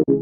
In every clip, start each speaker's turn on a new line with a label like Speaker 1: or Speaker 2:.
Speaker 1: I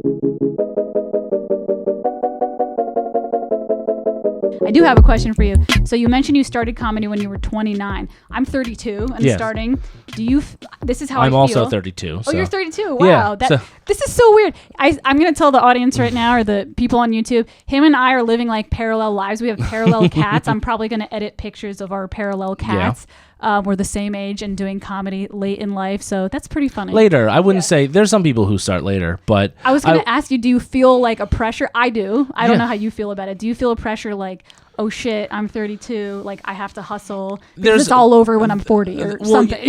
Speaker 1: do have a question for you. So you mentioned you started comedy when you were 29. I'm 32 and starting. This is how I feel.
Speaker 2: I'm also 32.
Speaker 1: Oh,
Speaker 2: so.
Speaker 1: you're 32. Wow.
Speaker 2: Yeah,
Speaker 1: This is so weird. I'm going to tell the audience right now, or the people on YouTube, him and I are living like parallel lives. We have parallel cats. I'm probably going to edit pictures of our parallel cats. We're the same age and doing comedy late in life. So that's pretty funny.
Speaker 2: Later. I wouldn't say there's some people who start later, but
Speaker 1: I was going to ask you, do you feel like a pressure? I do. I don't know how you feel about it. Do you feel a pressure like, oh shit, I'm 32, like I have to hustle because it's all over when I'm 40 or something?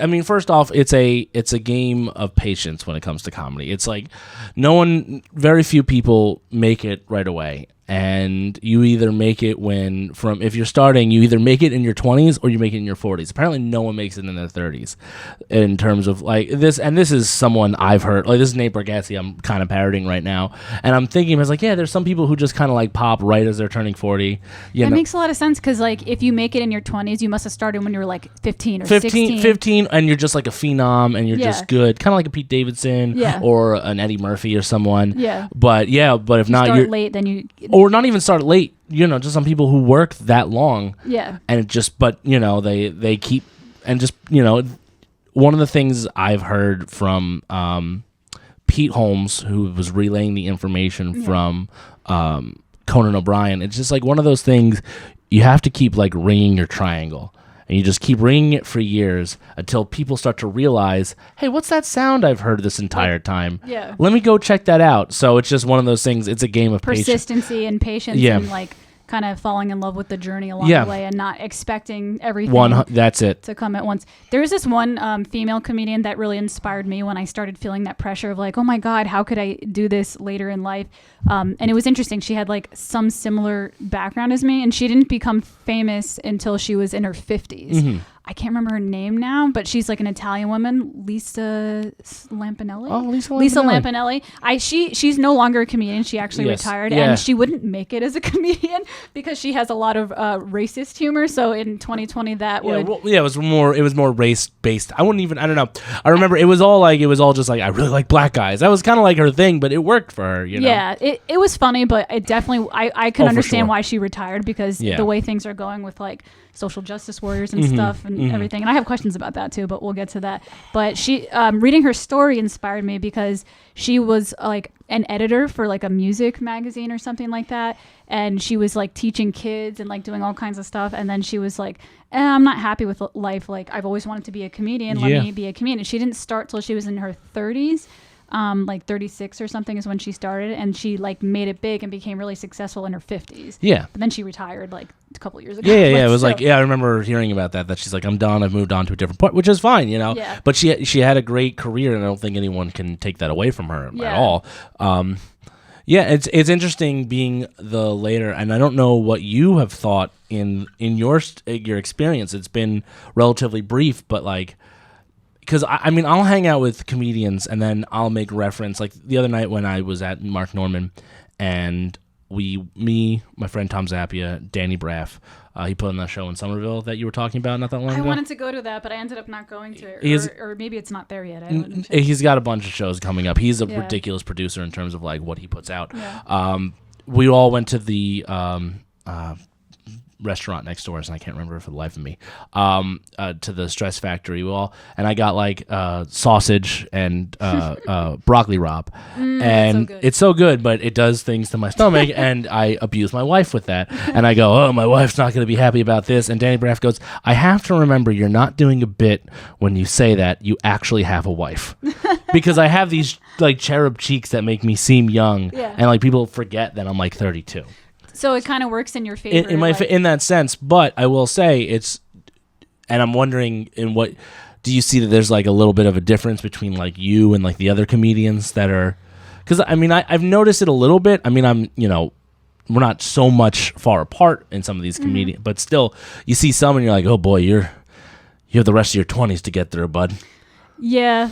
Speaker 2: I mean, first off, it's a game of patience when it comes to comedy. It's like very few people make it right away. And you either make it if you're starting, you either make it in your 20s or you make it in your 40s. Apparently no one makes it in their 30s in terms of like this. And this is someone I've heard, like this is Nate Bargatze I'm kind of parroting right now. And I'm thinking, I was like, yeah, there's some people who just kind of like pop right as they're turning 40.
Speaker 1: That makes a lot of sense because like if you make it in your 20s, you must have started when you were like 15 or 16.
Speaker 2: 15 and you're just like a phenom and you're just good. Kind of like a Pete Davidson or an Eddie Murphy or someone.
Speaker 1: Yeah.
Speaker 2: But if
Speaker 1: you
Speaker 2: not,
Speaker 1: start late, then you...
Speaker 2: Or not even start late, just some people who work that long.
Speaker 1: Yeah.
Speaker 2: And it just, they keep, and just, one of the things I've heard from Pete Holmes, who was relaying the information from Conan O'Brien, it's just like one of those things you have to keep like ringing your triangle. And you just keep ringing it for years until people start to realize, hey, what's that sound I've heard this entire time?
Speaker 1: Yeah.
Speaker 2: Let me go check that out. So it's just one of those things. It's a game of
Speaker 1: persistency and patience and like kind of falling in love with the journey along the way and not expecting everything
Speaker 2: that's it.
Speaker 1: to come at once. There's this one female comedian that really inspired me when I started feeling that pressure of like, oh my God, how could I do this later in life? And it was interesting. She had like some similar background as me and she didn't become famous until she was in her 50s. Mm-hmm. I can't remember her name now, but she's like an Italian woman, Lisa Lampanelli.
Speaker 2: Oh, Lisa
Speaker 1: Lampanelli. She's no longer a comedian. She actually retired, and she wouldn't make it as a comedian because she has a lot of racist humor. So in 2020, it was more race based. I don't know. I remember it was all just like I really like black guys. That was kind of like her thing, but it worked for her. Yeah, it was funny, but it definitely I can understand why she retired because the way things are going with like social justice warriors and stuff and everything. And I have questions about that too, but we'll get to that. But she, reading her story inspired me because she was like an editor for like a music magazine or something like that. And she was like teaching kids and like doing all kinds of stuff. And then she was like, I'm not happy with life. Like I've always wanted to be a comedian. Let me be a comedian. She didn't start till she was in her 30s. Like 36 or something is when she started, and she like made it big and became really successful in her 50s. Yeah. But then she retired like a couple of years ago.
Speaker 2: Yeah. It was I remember hearing about that she's like, I'm done. I've moved on to a different point, which is fine, Yeah. But she had a great career, and I don't think anyone can take that away from her at all. It's interesting being the later, and I don't know what you have thought in your experience. It's been relatively brief, but like. Because, I'll hang out with comedians and then I'll make reference. Like the other night when I was at Mark Norman and my friend Tom Zappia, Danny Braff, he put on that show in Somerville that you were talking about not that long ago.
Speaker 1: I wanted to go to that, but I ended up not going to it. Or maybe it's not there yet.
Speaker 2: He's got a bunch of shows coming up. He's a ridiculous producer in terms of like what he puts out. Yeah. We all went to the... restaurant next door, and I can't remember for the life of me, to the Stress Factory and I got like sausage and broccoli rabe, and it's so good, but it does things to my stomach, and I abuse my wife with that, and I go, oh, my wife's not going to be happy about this, and Danny Braff goes, I have to remember you're not doing a bit when you say that, you actually have a wife, because I have these like cherub cheeks that make me seem young, and like people forget that I'm like 32.
Speaker 1: So it kind of works in your favor.
Speaker 2: In that sense, but I will say and I'm wondering do you see that there's like a little bit of a difference between like you and like the other comedians that are, because I've noticed it a little bit. We're not so much far apart in some of these comedians, but still you see some and you're like, oh boy, you have the rest of your 20s to get through, bud.
Speaker 1: Yeah.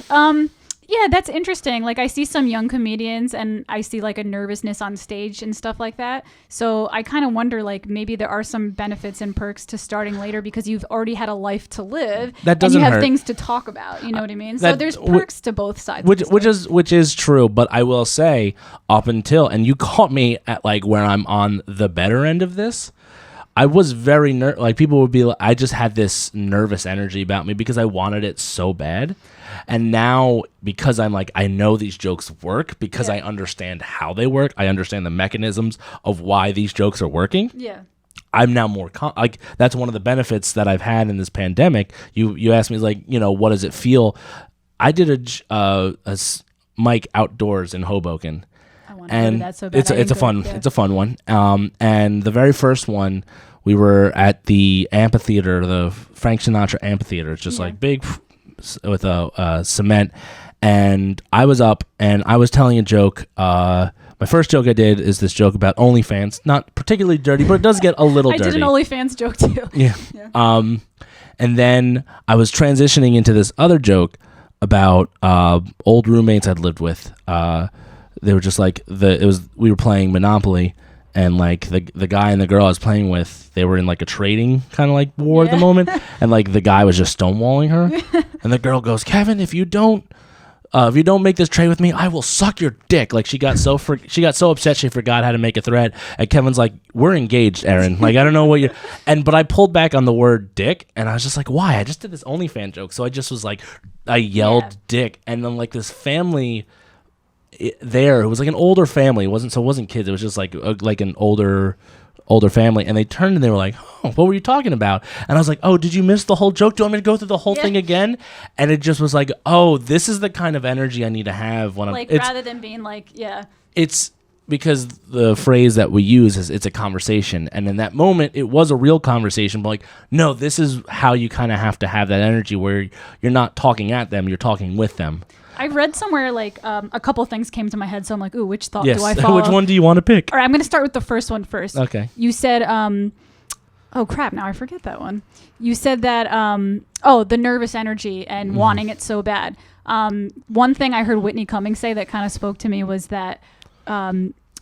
Speaker 1: Yeah, that's interesting. Like I see some young comedians and I see like a nervousness on stage and stuff like that. So I kind of wonder like maybe there are some benefits and perks to starting later because you've already had a life to live
Speaker 2: that doesn't
Speaker 1: and you have
Speaker 2: hurt.
Speaker 1: Things to talk about. You know what I mean? So there's perks to both sides.
Speaker 2: Which is true, but I will say up until, and you caught me at like where I'm on the better end of this, I was very like people would be like, I just had this nervous energy about me because I wanted it so bad. And now because I'm like, I know these jokes work because I understand how they work. I understand the mechanisms of why these jokes are working.
Speaker 1: Yeah.
Speaker 2: I'm now more like that's one of the benefits that I've had in this pandemic. You asked me like, you know, what does it feel? I did a mic outdoors in Hoboken.
Speaker 1: I want to go to that so bad.
Speaker 2: It's a fun one. And the very first one, we were at the amphitheater, the Frank Sinatra amphitheater. It's just like big with a cement. And I was up and I was telling a joke. My first joke I did is this joke about OnlyFans. Not particularly dirty, but it does get a little dirty.
Speaker 1: I did an OnlyFans joke too.
Speaker 2: Yeah. And then I was transitioning into this other joke about old roommates I'd lived with. They were just like we were playing Monopoly, and like the guy and the girl I was playing with, they were in like a trading kind of like war at the moment, and like the guy was just stonewalling her, and the girl goes, "Kevin, if you don't make this trade with me, I will suck your dick." Like she got so upset she forgot how to make a threat. And Kevin's like, "We're engaged, Aaron. Like I don't know what you're." But I pulled back on the word dick, and I was just like, "Why?" I just did this OnlyFans joke, so I just was like, I yelled dick, and then like this family there, it was like an older family. It wasn't kids. It was just like an older family, and they turned and they were like, "Oh, what were you talking about?" And I was like, "Oh, did you miss the whole joke? Do you want me to go through the whole thing again?" And it just was like, "Oh, this is the kind of energy I need to have when
Speaker 1: like rather than being like,
Speaker 2: It's because the phrase that we use is it's a conversation, and in that moment it was a real conversation, but like, no, this is how you kind of have to have that energy where you're not talking at them, you're talking with them.
Speaker 1: I read somewhere like a couple things came to my head, so I'm like, ooh, which thought do I follow?
Speaker 2: Which one do you want to pick?
Speaker 1: All right, I'm going to start with the first one first.
Speaker 2: Okay.
Speaker 1: You said, oh crap, now I forget that one. You said that, the nervous energy and wanting it so bad. One thing I heard Whitney Cummings say that kind of spoke to me was that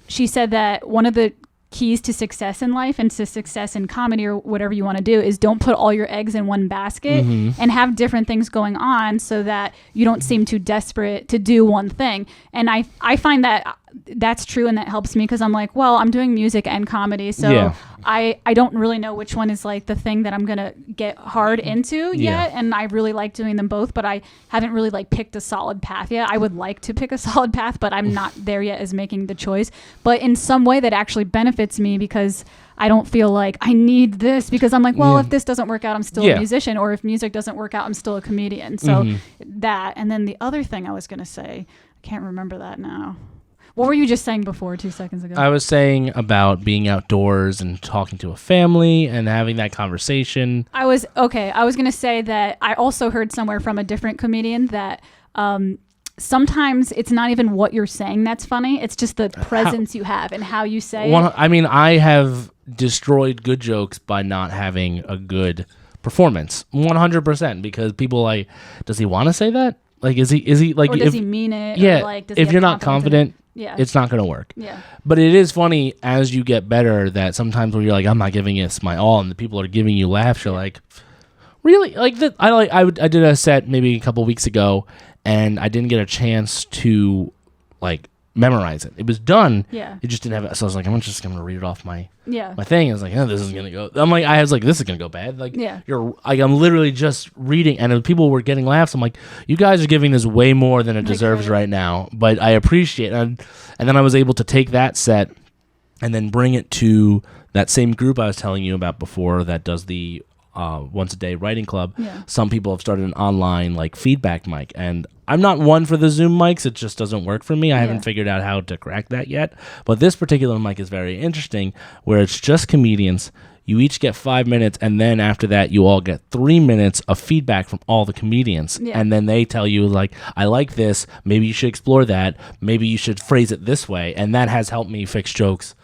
Speaker 1: she said that one of the keys to success in life and to success in comedy or whatever you want to do is don't put all your eggs in one basket and have different things going on so that you don't seem too desperate to do one thing. And I find that that's true, and that helps me because I'm like, well, I'm doing music and comedy, so I don't really know which one is like the thing that I'm gonna get hard into yet, and I really like doing them both, but I haven't really like picked a solid path yet. I would like to pick a solid path, but I'm not there yet as making the choice, but in some way that actually benefits me because I don't feel like I need this, because I'm like, well, if this doesn't work out, I'm still a musician, or if music doesn't work out, I'm still a comedian. So that, and then the other thing I was gonna say, I can't remember that now. What were you just saying before 2 seconds ago?
Speaker 2: I was saying about being outdoors and talking to a family and having that conversation.
Speaker 1: I was going to say that I also heard somewhere from a different comedian that sometimes it's not even what you're saying that's funny. It's just the presence you have and how you say it.
Speaker 2: I mean, I have destroyed good jokes by not having a good performance. 100%, because people like, does he want to say that? Like, is he like,
Speaker 1: or does he mean it?
Speaker 2: Yeah.
Speaker 1: Or like, does
Speaker 2: if you're not confident, it's not going to work.
Speaker 1: Yeah.
Speaker 2: But it is funny as you get better that sometimes when you're like, I'm not giving this my all, and the people are giving you laughs, you're like, really? Like that? I did a set maybe a couple weeks ago, and I didn't get a chance to like memorize it. It was done.
Speaker 1: Yeah.
Speaker 2: It just didn't have it. So I was like, I'm just going to read it off my
Speaker 1: my
Speaker 2: thing. I was like, oh, this is going to go. I was like, this is going to go bad. Like, you're like, I'm literally just reading, and people were getting laughs. I'm like, you guys are giving this way more than it deserves right now, but I appreciate it. And then I was able to take that set and then bring it to that same group I was telling you about before that does the once a day writing club. Some people have started an online like feedback mic, and I'm not one for the Zoom mics. It just doesn't work for me. I haven't figured out how to crack that yet, but this particular mic is very interesting, where it's just comedians. You each get 5 minutes, and then after that you all get 3 minutes of feedback from all the comedians, and then they tell you like, I like this, maybe you should explore that, maybe you should phrase it this way, and that has helped me fix jokes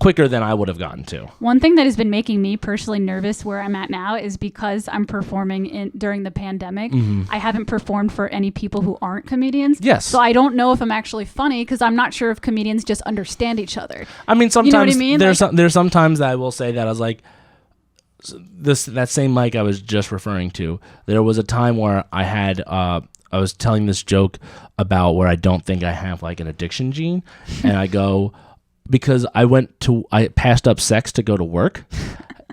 Speaker 2: quicker than I would have gotten to.
Speaker 1: One thing that has been making me personally nervous where I'm at now is because I'm performing during the pandemic. I haven't performed for any people who aren't comedians.
Speaker 2: Yes.
Speaker 1: So I don't know if I'm actually funny because I'm not sure if comedians just understand each other.
Speaker 2: I mean, sometimes
Speaker 1: you know what I mean?
Speaker 2: there's some times that I will say that I was like, that same mic I was just referring to. There was a time where I was telling this joke about where I don't think I have like an addiction gene, and I go, because I passed up sex to go to work.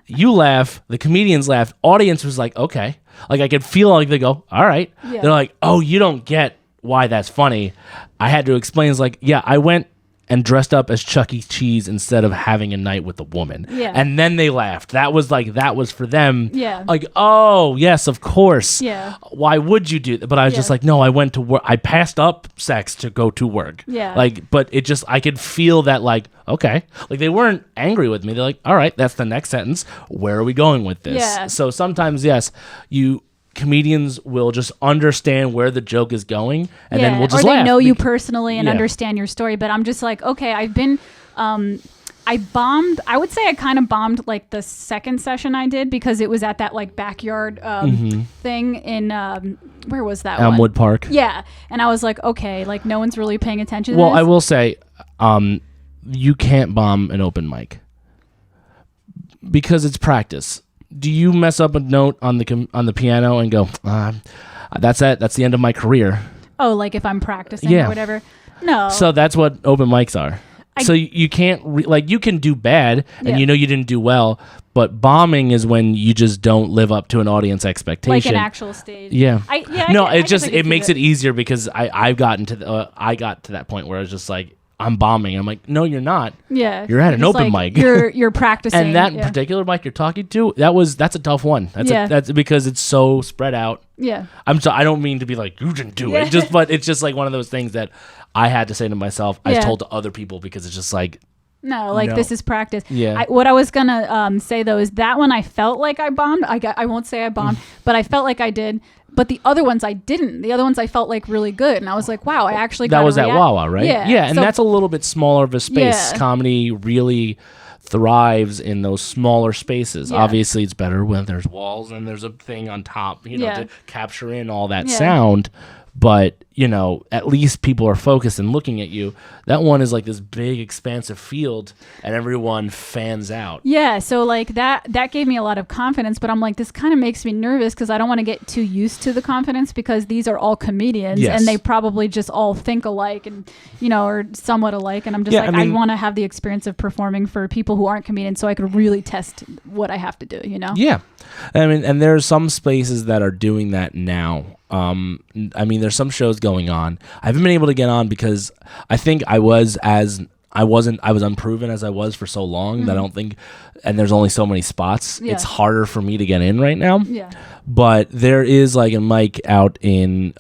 Speaker 2: You laugh, the comedians laughed, audience was like, okay. Like I could feel like they go, all right. Yeah. They're like, oh, you don't get why that's funny. I had to explain, it's like, yeah, I went and dressed up as Chuck E. Cheese instead of having a night with a woman. Yeah. And then they laughed. That was for them. Yeah. Like, oh, yes, of course. Yeah. Why would you do that? But I was just like, no, I went to work. I passed up sex to go to work. Yeah. Like, but it just, I could feel that like, okay. Like they weren't angry with me. They're like, all right, that's the next sentence. Where are we going with this? Yeah. So sometimes, yes, comedians will just understand where the joke is going, and then we'll just laugh.
Speaker 1: Or they know you personally and understand your story. But I'm just like, okay, I bombed. I would say I kind of bombed like the second session I did because it was at that like backyard thing in where was that
Speaker 2: Elmwood Park.
Speaker 1: Yeah, and I was like, okay, like no one's really paying attention to
Speaker 2: this.
Speaker 1: Well,
Speaker 2: I will say, you can't bomb an open mic because it's practice. Do you mess up a note on the piano and go, that's it. That's the end of my career?
Speaker 1: Oh, like if I'm practicing or whatever? No.
Speaker 2: So that's what open mics are. So you can't you can do bad and you know you didn't do well, but bombing is when you just don't live up to an audience expectation.
Speaker 1: Like an actual stage.
Speaker 2: Yeah. It makes it easier because I got to that point where I was just like, I'm bombing. I'm like, no, you're not. Yeah. You're at an open mic.
Speaker 1: You're practicing.
Speaker 2: And that particular mic you're talking to, that's a tough one. That's because it's so spread out. Yeah. I don't mean to be like, you didn't do it. But it's just like one of those things that I had to say to myself. I told to other people because it's just like,
Speaker 1: this is practice.
Speaker 2: Yeah.
Speaker 1: What I was gonna say though is that one I felt like I bombed. I won't say I bombed, but I felt like I did. But the other ones I didn't. The other ones I felt like really good, and I was like, "Wow, I actually got."
Speaker 2: That was at Wawa, right? Yeah, and that's a little bit smaller of a space. Yeah. Comedy really thrives in those smaller spaces. Yeah. Obviously, it's better when there's walls and there's a thing on top, to capture in all that sound. But at least people are focused and looking at you. That one is like this big, expansive field, and everyone fans out.
Speaker 1: Yeah, so like that gave me a lot of confidence. But I'm like, this kind of makes me nervous because I don't want to get too used to the confidence because these are all comedians and they probably just all think alike and or somewhat alike. And I'm just I want to have the experience of performing for people who aren't comedians, so I could really test what I have to do.
Speaker 2: Yeah, I mean, and there's some spaces that are doing that now. There's some shows going on. I haven't been able to get on because I think I was unproven as I was for so long that I don't think, and there's only so many spots. Yeah. It's harder for me to get in right now. Yeah. But there is like a mic out in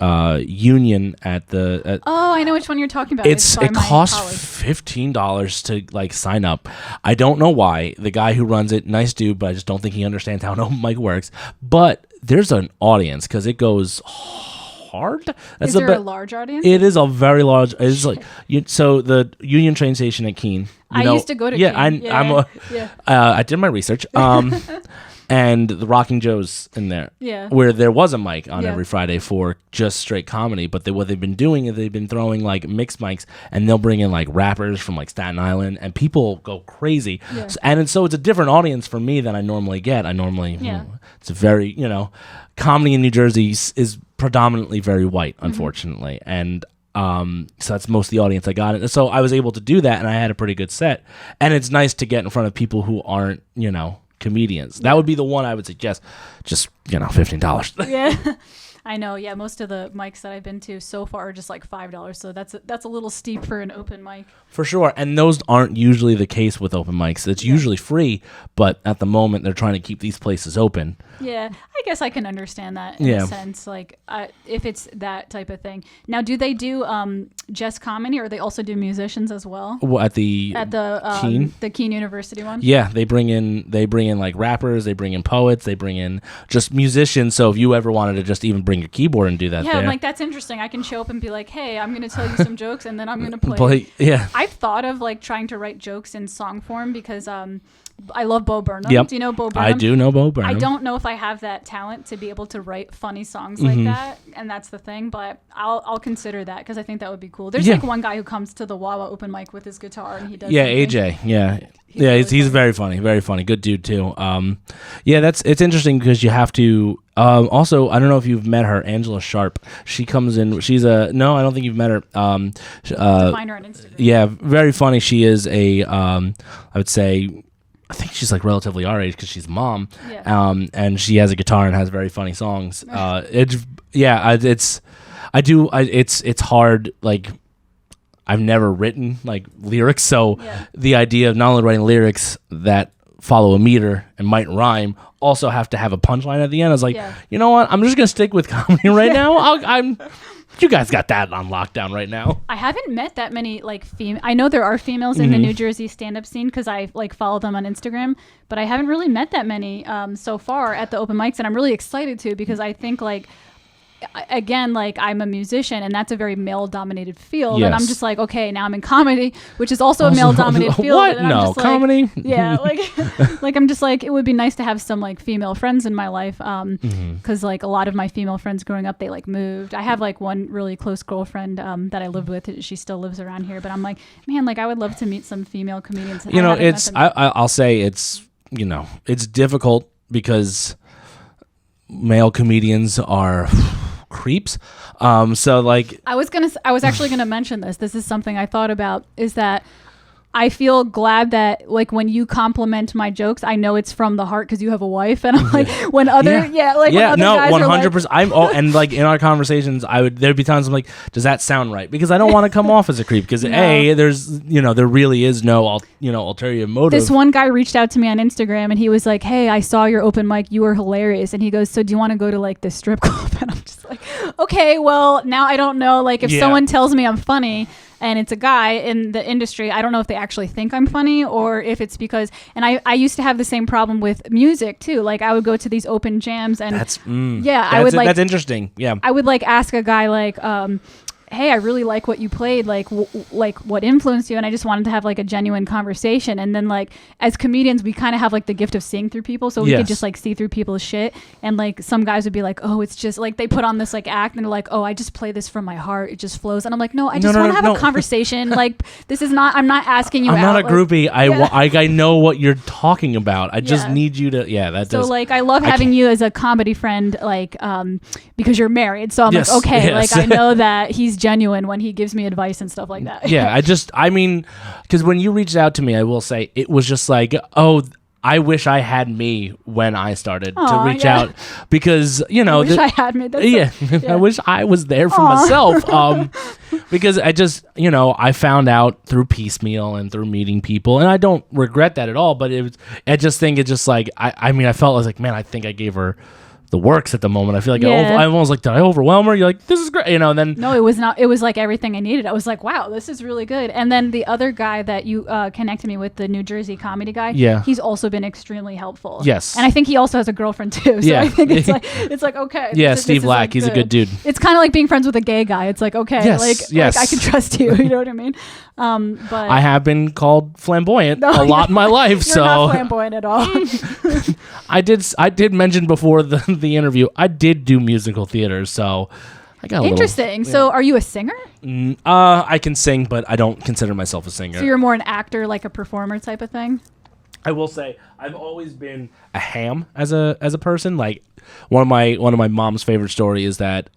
Speaker 2: Union at the.
Speaker 1: Oh, I know which one you're talking about.
Speaker 2: It costs $15 to like sign up. I don't know why. The guy who runs it, nice dude, but I just don't think he understands how an open mic works. But there's an audience because it goes hard.
Speaker 1: Is there a large audience?
Speaker 2: It is a very large. It's like so the Union train station at Keene.
Speaker 1: I used to go to Keene.
Speaker 2: I did my research. And the Rocking Joe's in there. Yeah. Where there was a mic on every Friday for just straight comedy. But what they've been doing is they've been throwing like mixed mics and they'll bring in like rappers from like Staten Island and people go crazy. Yeah. So it's a different audience for me than I normally get. It's a very, comedy in New Jersey is predominantly very white, unfortunately. And so that's most of the audience I got. And so I was able to do that and I had a pretty good set. And it's nice to get in front of people who aren't, comedians. That would be the one I would suggest. Just, $15.
Speaker 1: Yeah. I know. Yeah. Most of the mics that I've been to so far are just like $5. So that's a little steep for an open mic.
Speaker 2: For sure. And those aren't usually the case with open mics. It's usually free, but at the moment they're trying to keep these places open.
Speaker 1: Yeah. I guess I can understand that in a sense. Like if it's that type of thing. Now, do they do just comedy or they also do musicians as well?
Speaker 2: At the Keene?
Speaker 1: The Keene University one?
Speaker 2: Yeah. They bring in like rappers, they bring in poets, they bring in just musicians. So if you ever wanted to just even bring having a keyboard and do that.
Speaker 1: Yeah, I'm like, that's interesting. I can show up and be like, hey, I'm going to tell you some jokes, and then I'm going to play.
Speaker 2: Yeah.
Speaker 1: I've thought of like trying to write jokes in song form because I love Bo Burnham.
Speaker 2: Yep.
Speaker 1: Do you know Bo Burnham?
Speaker 2: I do know Bo Burnham.
Speaker 1: I don't know if I have that talent to be able to write funny songs like that, and that's the thing. But I'll consider that because I think that would be cool. There's like one guy who comes to the Wawa open mic with his guitar and he does.
Speaker 2: Yeah,
Speaker 1: something.
Speaker 2: AJ. Yeah. He's very funny, good dude too. It's interesting because you have to. Also, I don't know if you've met her, Angela Sharp. She comes in. No, I don't think you've met her.
Speaker 1: Find her on Instagram.
Speaker 2: Yeah, very funny. She is I would say. I think she's like relatively our age because she's a mom, and she has a guitar and has very funny songs. It's hard. Like, I've never written like lyrics, so the idea of not only writing lyrics that follow a meter and might rhyme, also have to have a punchline at the end. I was like, you know what? I'm just gonna stick with comedy right now. You guys got that on lockdown right now.
Speaker 1: I haven't met that many like I know there are females in the New Jersey stand-up scene because I like follow them on Instagram, but I haven't really met that many so far at the open mics, and I'm really excited to because I think like again, like I'm a musician and that's a very male-dominated field, and I'm just like, okay, now I'm in comedy, which is also a male-dominated field.
Speaker 2: What?
Speaker 1: And
Speaker 2: No, comedy?
Speaker 1: Like, yeah, like I'm just like, it would be nice to have some like female friends in my life, because like a lot of my female friends growing up, they like moved. I have like one really close girlfriend that I lived with. She still lives around here, but I'm like, man, like I would love to meet some female comedians.
Speaker 2: You know, I'll say it's, you know, it's difficult because male comedians are creeps. So like
Speaker 1: I was actually gonna mention this. This is something I thought about, is that I feel glad that like when you compliment my jokes, I know it's from the heart because you have a wife, and I'm like when other when other guys
Speaker 2: 100%. I'm and like in our conversations, there'd be times I'm like, does that sound right? Because I don't want to come off as a creep. Because there's there really is no ulterior motive.
Speaker 1: This one guy reached out to me on Instagram and he was like, hey, I saw your open mic, you were hilarious, and he goes, so do you want to go to like the strip club? And I'm just like, okay, well now I don't know, like if someone tells me I'm funny and it's a guy in the industry, I don't know if they actually think I'm funny or if it's because, and I used to have the same problem with music too. Like I would go to these open jams and
Speaker 2: that's interesting. Yeah.
Speaker 1: I would like ask a guy like, hey, I really like what you played, like what influenced you, and I just wanted to have like a genuine conversation. And then like as comedians, we kind of have like the gift of seeing through people, so we could just like see through people's shit. And like some guys would be like, oh, it's just like they put on this like act and they're like, oh, I just play this from my heart, it just flows. And I'm like, no, I just want to have a conversation. Like this is not, I'm not asking you.
Speaker 2: I'm not a groupie. I know what you're talking about. I just need you to. Yeah, that does.
Speaker 1: So like I love having you as a comedy friend, like because you're married. So I'm like, okay, like I know that he's genuine when he gives me advice and stuff like that.
Speaker 2: Yeah, I mean, because when you reached out to me, I will say it was just like, oh, I wish I had me when I started to reach out, because
Speaker 1: I wish I had me.
Speaker 2: I wish I was there for myself. Because I just I found out through piecemeal and through meeting people, and I don't regret that at all. But I just think it's just like I mean I felt like, man, I think I gave her the works at the moment. I feel like I almost like, did I overwhelm her? You're like, this is great, and then
Speaker 1: no, it was not. It was like everything I needed. I was like, wow, this is really good. And then the other guy that you connected me with, the New Jersey comedy guy, he's also been extremely helpful.
Speaker 2: Yes,
Speaker 1: and I think he also has a girlfriend too. So I think it's like okay.
Speaker 2: Yeah, Steve Lack, he's a good dude.
Speaker 1: It's kind of like being friends with a gay guy. It's like okay, like I can trust you. You know what I mean? But
Speaker 2: I have been called flamboyant a lot in my life.
Speaker 1: You're not flamboyant at all.
Speaker 2: I did mention before the interview, I did do musical theater, so I got
Speaker 1: interesting. So are you a singer?
Speaker 2: I can sing, but I don't consider myself a singer.
Speaker 1: So you're more an actor, like a performer type of thing?
Speaker 2: I will say I've always been a ham as a person. Like one of my mom's favorite story is that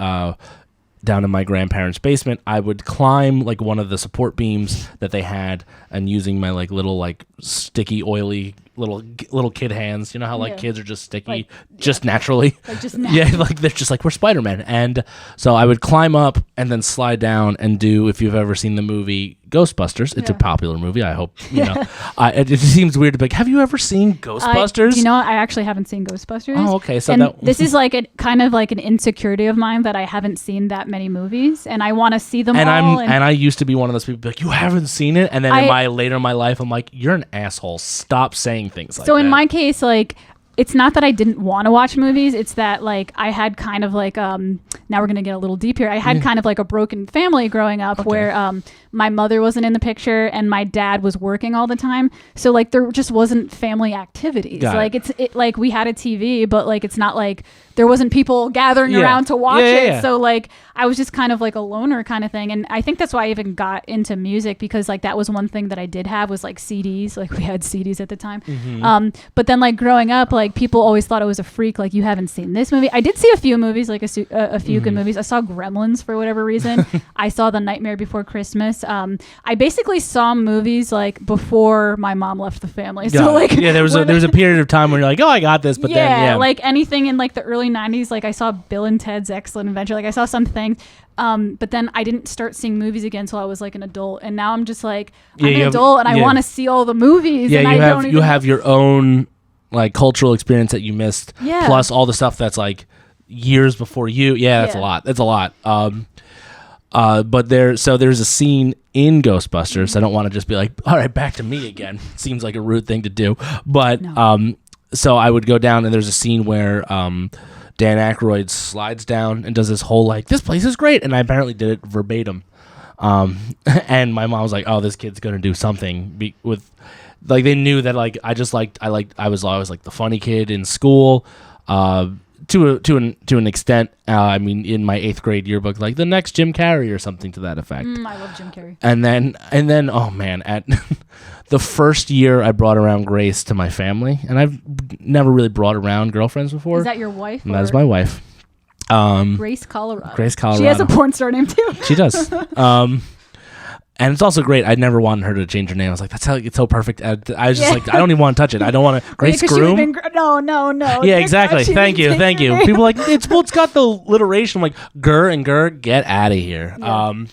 Speaker 2: down in my grandparents' basement, I would climb like one of the support beams that they had, and using my like little like sticky, oily little kid hands. You know how like kids are just sticky, like, just naturally. Like just naturally. Yeah, like they're just like, we're Spider-Man. And so I would climb up and then slide down and do, if you've ever seen the movie Ghostbusters, it's a popular movie. I hope, it seems weird to be like, have you ever seen Ghostbusters?
Speaker 1: I actually haven't seen Ghostbusters.
Speaker 2: Oh, okay. So
Speaker 1: this is like a kind of like an insecurity of mine that I haven't seen that many movies, and I want to see them all.
Speaker 2: And I used to be one of those people like, you haven't seen it? And then later in my life, I'm like, you're an asshole. Stop saying things like that.
Speaker 1: So in my case, like, it's not that I didn't want to watch movies. It's that like I had kind of like now we're gonna get a little deep here. I had kind of like a broken family growing up where my mother wasn't in the picture and my dad was working all the time. So like there just wasn't family activities. Like it like we had a TV, but like it's not like there wasn't people gathering around to watch it. So like I was just kind of like a loner kind of thing. And I think that's why I even got into music, because like that was one thing that I did have was like CDs. Like we had CDs at the time. But then like growing up, like people always thought I was a freak. Like, you haven't seen this movie. I did see a few movies, like a few good movies. I saw Gremlins for whatever reason. I saw The Nightmare Before Christmas. I basically saw movies like before my mom left the family. So like
Speaker 2: there was a period of time when you're like, oh, I got this, but then
Speaker 1: like anything in like the early 90s, like I saw Bill and Ted's Excellent Adventure. Like I saw some things. But then I didn't start seeing movies again until I was like an adult, and now I'm just like I'm an adult and I want to see all the movies. And
Speaker 2: you have your own like cultural experience that you missed, plus all the stuff that's like years before you. That's a lot. That's a lot. But there's a scene in Ghostbusters. I don't want to just be like, all right, back to me again. Seems like a rude thing to do, but so I would go down and there's a scene where Dan Aykroyd slides down and does this whole like, this place is great, and I apparently did it verbatim. And my mom was like, oh, this kid's gonna do something with, like, they knew that like I was always like the funny kid in school, to an extent. I mean, in my 8th grade yearbook, like the next Jim Carrey or something to that effect.
Speaker 1: I love Jim Carrey.
Speaker 2: And then oh man, at the first year I brought around Grace to my family, and I've never really brought around girlfriends before.
Speaker 1: Is that your wife?
Speaker 2: That is my wife.
Speaker 1: Grace Colorado.
Speaker 2: Grace Colorado.
Speaker 1: She has a porn star name too.
Speaker 2: She does. And it's also great. I never wanted her to change her name. I was like, that's how it's so perfect. I was just like, I don't even want to touch it. I don't want to. Grace Groom?
Speaker 1: No.
Speaker 2: Yeah, exactly. Thank you. People are like, it's got the alliteration. I'm like, Gur and Gur, get out of here. Yeah.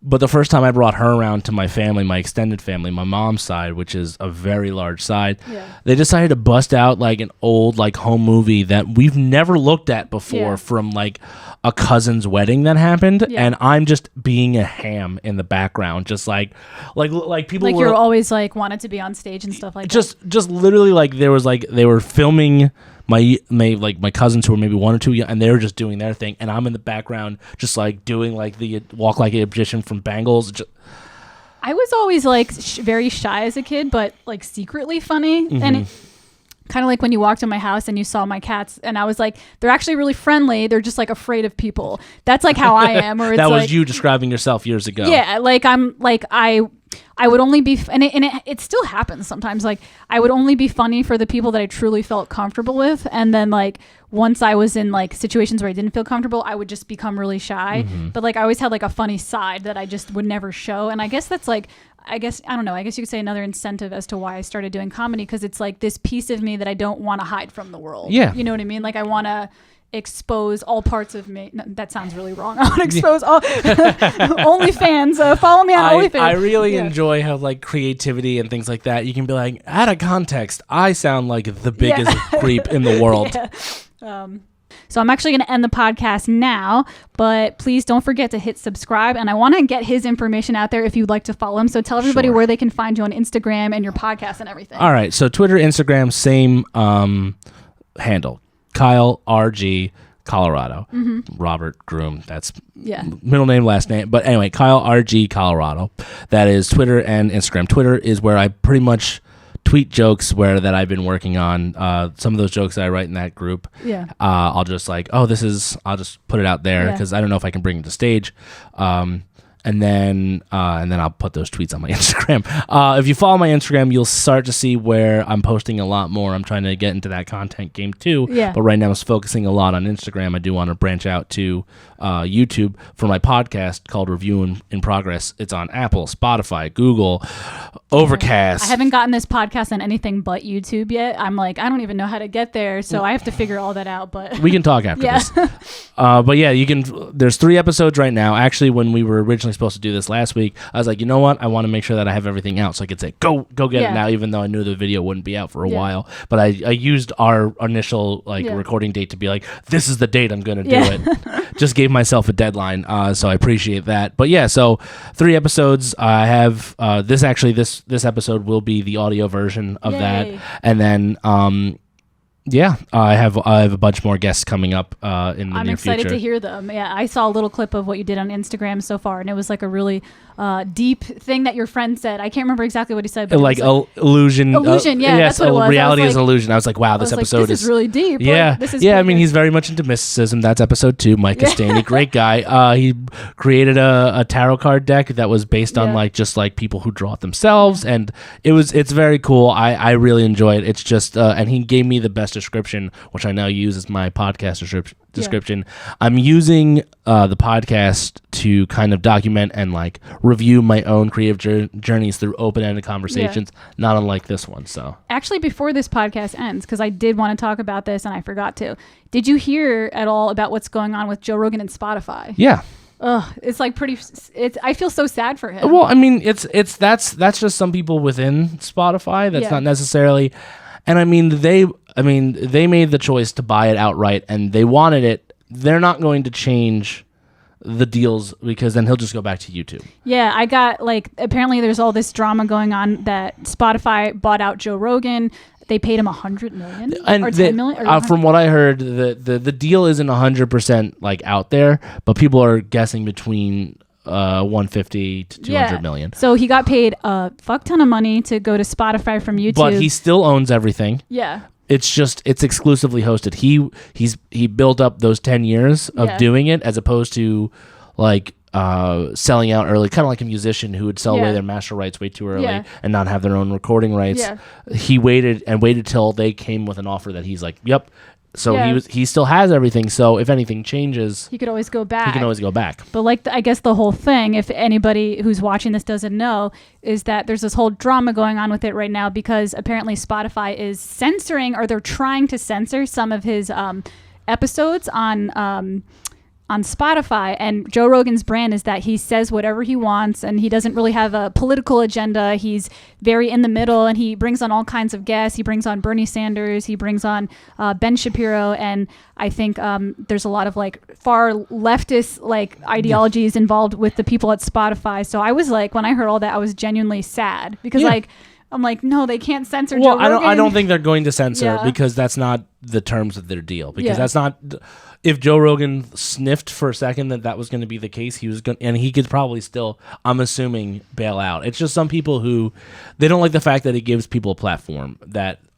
Speaker 2: But the first time I brought her around to my family, my extended family, my mom's side, which is a very large side, they decided to bust out like an old like home movie that we've never looked at before from like a cousin's wedding that happened, and I'm just being a ham in the background, just like people
Speaker 1: like you're always like wanted to be on stage and stuff like
Speaker 2: that. Just literally like there was like they were filming my cousins who were maybe 1 or 2 young, and they were just doing their thing, and I'm in the background just like doing like the walk like a magician from Bangles.
Speaker 1: I was always like very shy as a kid, but like secretly funny. And kind of like when you walked in my house and you saw my cats, and I was like, they're actually really friendly, they're just like afraid of people. That's like how I am. Or it's
Speaker 2: that was
Speaker 1: like,
Speaker 2: you describing yourself years ago.
Speaker 1: Yeah, like I'm like I would only be, and it still happens sometimes. Like I would only be funny for the people that I truly felt comfortable with, and then like once I was in like situations where I didn't feel comfortable, I would just become really shy. But like I always had like a funny side that I just would never show, and I guess that's like, I don't know. I guess you could say another incentive as to why I started doing comedy, because it's like this piece of me that I don't want to hide from the world.
Speaker 2: Yeah,
Speaker 1: you know what I mean. Like I want to expose all parts of me. No, that sounds really wrong. I want to expose all OnlyFans. Follow me on OnlyFans.
Speaker 2: I really enjoy how like creativity and things like that. You can be like, out of context, I sound like the biggest creep in the world.
Speaker 1: So I'm actually going to end the podcast now, but please don't forget to hit subscribe. And I want to get his information out there if you'd like to follow him. So tell everybody where they can find you on Instagram and your podcast and everything.
Speaker 2: All right. So Twitter, Instagram, same handle. Kyle RG Colorado. Robert Groom. That's middle name, last name. But anyway, Kyle RG Colorado. That is Twitter and Instagram. Twitter is where I pretty much tweet jokes that I've been working on. Some of those jokes that I write in that group. I'll just like, I'll just put it out there because I don't know if I can bring it to stage. And then I'll put those tweets on my Instagram. If you follow my Instagram, you'll start to see where I'm posting a lot more. I'm trying to get into that content game too. But right now I'm focusing a lot on Instagram. I do want to branch out to YouTube for my podcast called Review in Progress. It's on Apple, Spotify, Google, Overcast.
Speaker 1: I haven't gotten this podcast on anything but YouTube yet. I'm like, I don't even know how to get there, so I have to figure all that out. But
Speaker 2: we can talk after this. But yeah, you can. There's 3 episodes right now. Actually, when we were originally supposed to do this last week, I was like, you know what? I want to make sure that I have everything out so I could say, go get it now, even though I knew the video wouldn't be out for a while. But I used our initial recording date to be like, this is the date I'm going to do it. Just gave myself a deadline, so I appreciate that. But yeah, so 3 episodes. I have this episode will be the audio version of that, and then Yeah, I have a bunch more guests coming up in the near future.
Speaker 1: I'm excited to hear them. Yeah, I saw a little clip of what you did on Instagram so far, and it was like a really deep thing that your friend said. I can't remember exactly what he said. But
Speaker 2: like illusion.
Speaker 1: Illusion, yeah,
Speaker 2: yes,
Speaker 1: that's what it was.
Speaker 2: Reality is illusion. I was like, wow, this episode
Speaker 1: is really deep.
Speaker 2: Yeah,
Speaker 1: like, this is
Speaker 2: I mean, he's very much into mysticism. That's episode 2. Mike Castani, great guy. He created a tarot card deck that was based on just people who draw it themselves, and it's very cool. I really enjoy it. It's just and he gave me the best description, which I now use as my podcast description. I'm using the podcast to kind of document and review my own creative journeys through open-ended conversations, not unlike this one. So
Speaker 1: actually, before this podcast ends, because I did want to talk about this and I forgot to, did you hear at all about what's going on with Joe Rogan and Spotify?
Speaker 2: Yeah.
Speaker 1: Ugh, it's I feel so sad for him.
Speaker 2: Well, I mean, that's just some people within Spotify. That's not necessarily, and I mean they made the choice to buy it outright, and they wanted it. They're not going to change the deals because then he'll just go back to YouTube. Yeah,
Speaker 1: I got apparently there's all this drama going on that Spotify bought out Joe Rogan. They paid him $100 million or $10 million. Or
Speaker 2: from what I heard, the deal isn't 100% out there, but people are guessing between 150 to 200 million.
Speaker 1: So he got paid a fuck ton of money to go to Spotify from YouTube,
Speaker 2: but he still owns everything.
Speaker 1: Yeah.
Speaker 2: It's exclusively hosted. He built up those 10 years of doing it as opposed to selling out early, kind of like a musician who would sell away their master rights way too early and not have their own recording rights. Yeah. He waited till they came with an offer that he's like, yep. So he still has everything. So if anything changes,
Speaker 1: he could always go back.
Speaker 2: But
Speaker 1: I guess the whole thing, if anybody who's watching this doesn't know, is that there's this whole drama going on with it right now because apparently Spotify is censoring, or they're trying to censor some of his episodes on Spotify. And Joe Rogan's brand is that he says whatever he wants, and he doesn't really have a political agenda. He's very in the middle, and he brings on all kinds of guests. He brings on Bernie Sanders. He brings on Ben Shapiro. And I think there's a lot of far leftist ideologies involved with the people at Spotify. So I was when I heard all that, I was genuinely sad because I'm no, they can't censor Joe Rogan.
Speaker 2: I don't think they're going to censor because that's not the terms of their deal. Because that's not. If Joe Rogan sniffed for a second that was going to be the case, he was going, and he could probably still, I'm assuming, bail out. It's just some people who they don't like the fact that he gives people a platform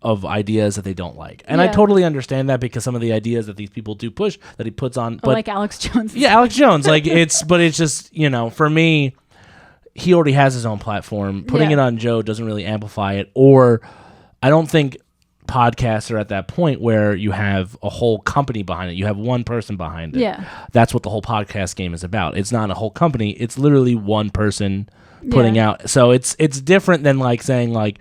Speaker 2: of ideas that they don't like, and I totally understand that because some of the ideas that these people do push that he puts on, but
Speaker 1: like Alex Jones.
Speaker 2: Yeah, Alex Jones. It's just for me. He already has his own platform. Putting it on Joe doesn't really amplify it, or I don't think podcasts are at that point where you have a whole company behind it. You have one person behind it.
Speaker 1: Yeah.
Speaker 2: That's what the whole podcast game is about. It's not a whole company. It's literally one person putting out. So it's different than saying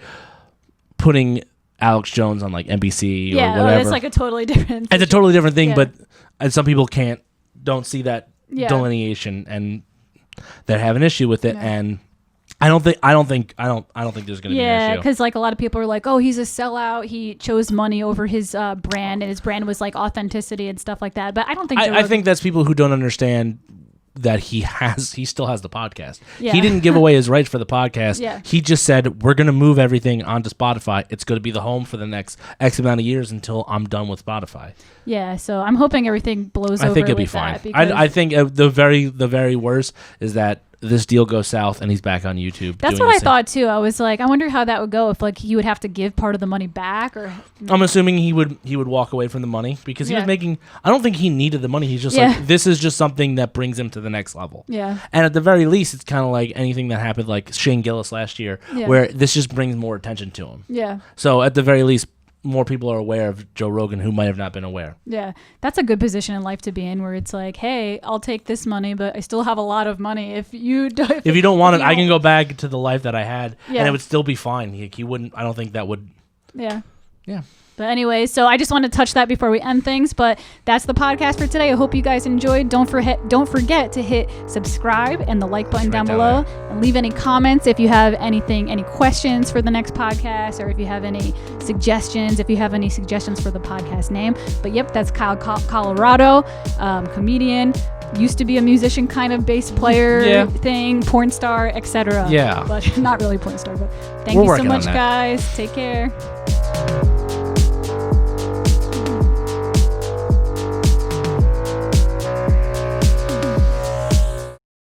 Speaker 2: putting Alex Jones on NBC or whatever.
Speaker 1: It's a totally different.
Speaker 2: It's a totally different thing, but some people don't see that delineation, and they have an issue with it, and I don't think there's going to be an issue.
Speaker 1: Yeah, because a lot of people are oh, he's a sellout. He chose money over his brand, and his brand was authenticity and stuff like that. But I don't think
Speaker 2: I think that's people who don't understand that he still has the podcast. Yeah. He didn't give away his rights for the podcast. Yeah. He just said, we're going to move everything onto Spotify. It's going to be the home for the next X amount of years until I'm done with Spotify.
Speaker 1: Yeah, so I'm hoping everything blows over.
Speaker 2: I think it'll be fine. I think the very worst is that this deal goes south and he's back on YouTube.
Speaker 1: That's what I thought too. I was I wonder how that would go if he would have to give part of the money back, or
Speaker 2: I'm assuming he would walk away from the money because he was making. I don't think he needed the money. He's just this is just something that brings him to the next level.
Speaker 1: Yeah.
Speaker 2: And at the very least, it's kind of like anything that happened Shane Gillis last year, where this just brings more attention to him.
Speaker 1: Yeah.
Speaker 2: So at the very least, more people are aware of Joe Rogan who might have not been aware.
Speaker 1: Yeah, that's a good position in life to be in, where it's hey, I'll take this money, but I still have a lot of money. If you don't
Speaker 2: want it, I can go back to the life that I had, and it would still be fine. He wouldn't. I don't think that would.
Speaker 1: Yeah.
Speaker 2: Yeah.
Speaker 1: But anyway, so I just want to touch that before we end things. But that's the podcast for today. I hope you guys enjoyed. Don't forget to hit subscribe and the like button down below, and leave any comments if you have any questions for the next podcast, or if you have any suggestions, for the podcast name. But yep, that's Kyle Colorado, comedian. Used to be a musician, kind of bass player thing, porn star, etc.
Speaker 2: Yeah.
Speaker 1: But not really porn star. But thank you so much, guys. Take care.